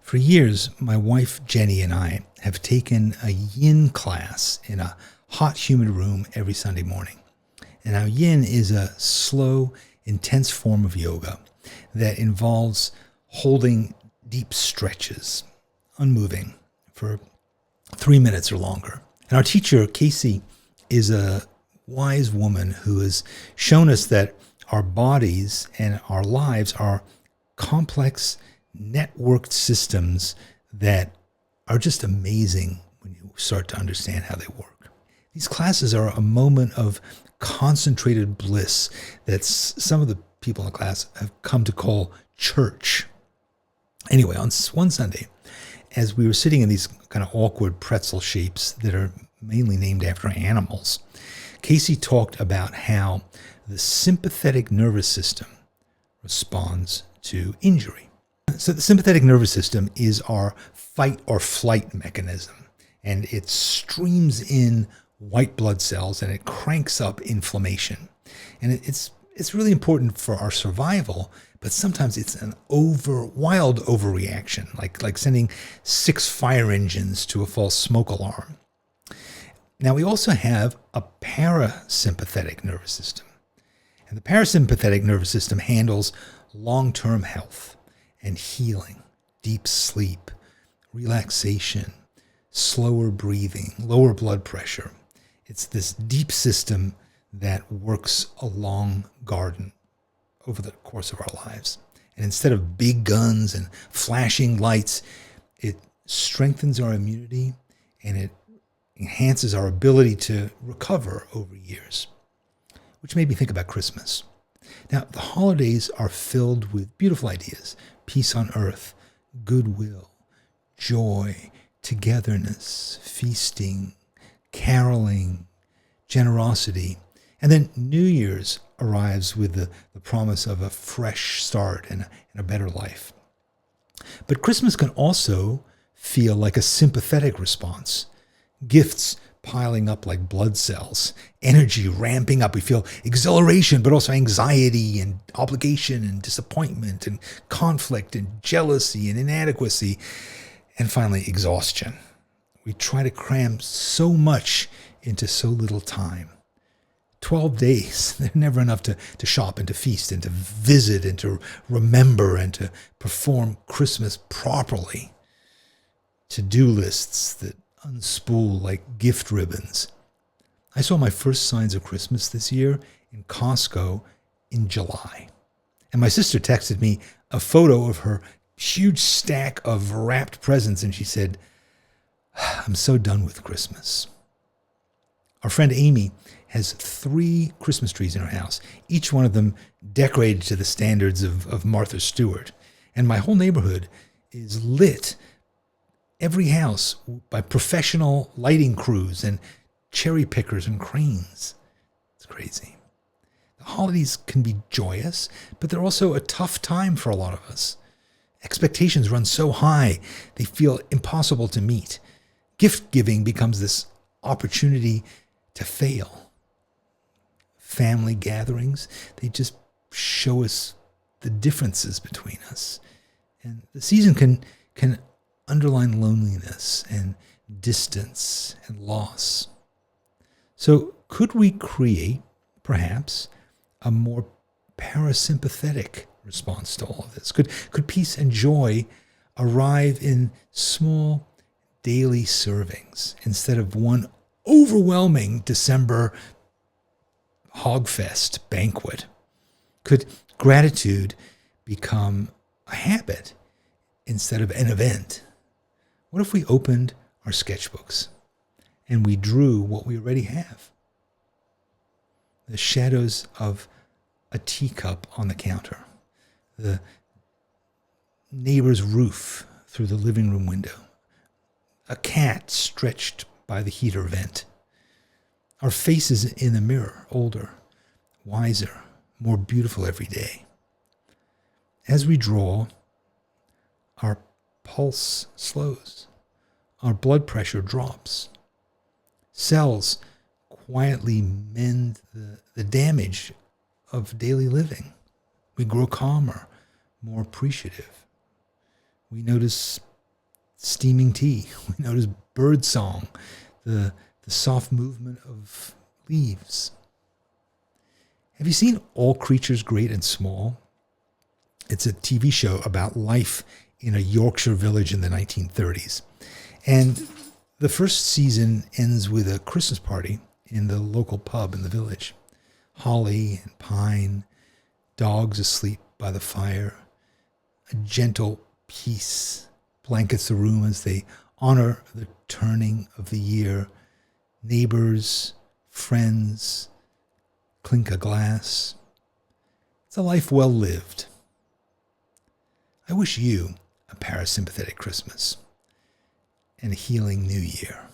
For years, my wife Jenny and I have taken a yin class in a hot, humid room every Sunday morning. And now yin is a slow, intense form of yoga that involves holding deep stretches, unmoving, for 3 minutes or longer. And our teacher, Casey, is a wise woman who has shown us that our bodies and our lives are complex, networked systems that are just amazing when you start to understand how they work. These classes are a moment of concentrated bliss that some of the people in the class have come to call church. Anyway, on one Sunday, as we were sitting in these kind of awkward pretzel shapes that are mainly named after animals, Casey talked about how the sympathetic nervous system responds to injury. So the sympathetic nervous system is our fight or flight mechanism, and it streams in white blood cells and it cranks up inflammation. And it's really important for our survival, but sometimes it's an wild overreaction, like sending 6 fire engines to a false smoke alarm. Now we also have a parasympathetic nervous system. And the parasympathetic nervous system handles long-term health and healing, deep sleep, relaxation, slower breathing, lower blood pressure. It's this deep system that works along garden over the course of our lives. And instead of big guns and flashing lights, it strengthens our immunity and it enhances our ability to recover over years. Which made me think about Christmas. Now, the holidays are filled with beautiful ideas: peace on earth, goodwill, joy, togetherness, feasting, caroling, generosity. And then New Year's arrives with the promise of a fresh start and a better life. But Christmas can also feel like a sympathetic response. Gifts piling up like blood cells, energy ramping up. We feel exhilaration, but also anxiety and obligation and disappointment and conflict and jealousy and inadequacy, and finally exhaustion. We try to cram so much into so little time. 12 days, they're never enough to shop and to feast and to visit and to remember and to perform Christmas properly. To-do lists that unspool like gift ribbons. I saw my first signs of Christmas this year in Costco in July. And my sister texted me a photo of her huge stack of wrapped presents, and she said, "I'm so done with Christmas." Our friend Amy has 3 Christmas trees in her house, each one of them decorated to the standards of Martha Stewart. And my whole neighborhood is lit, every house, by professional lighting crews and cherry pickers and cranes. It's crazy. The holidays can be joyous, but they're also a tough time for a lot of us. Expectations run so high, they feel impossible to meet. Gift giving becomes this opportunity to fail. Family gatherings, they just show us the differences between us. And the season can underline loneliness and distance and loss. So could we create, perhaps, a more parasympathetic response to all of this? Could peace and joy arrive in small daily servings instead of one overwhelming December hogfest banquet? Could gratitude become a habit instead of an event? What if we opened our sketchbooks and we drew what we already have? The shadows of a teacup on the counter, the neighbor's roof through the living room window, a cat stretched by the heater vent, our faces in the mirror, older, wiser, more beautiful every day. As we draw, our pulse slows, our blood pressure drops. Cells quietly mend the damage of daily living. We grow calmer, more appreciative. We notice steaming tea. We notice bird song, the soft movement of leaves. Have you seen All Creatures Great and Small? It's a TV show about life in a Yorkshire village in the 1930s. And the first season ends with a Christmas party in the local pub in the village. Holly and pine, dogs asleep by the fire. A gentle peace blankets the room as they honor the turning of the year. Neighbors, friends, clink a glass. It's a life well lived. I wish you a parasympathetic Christmas and a healing new year.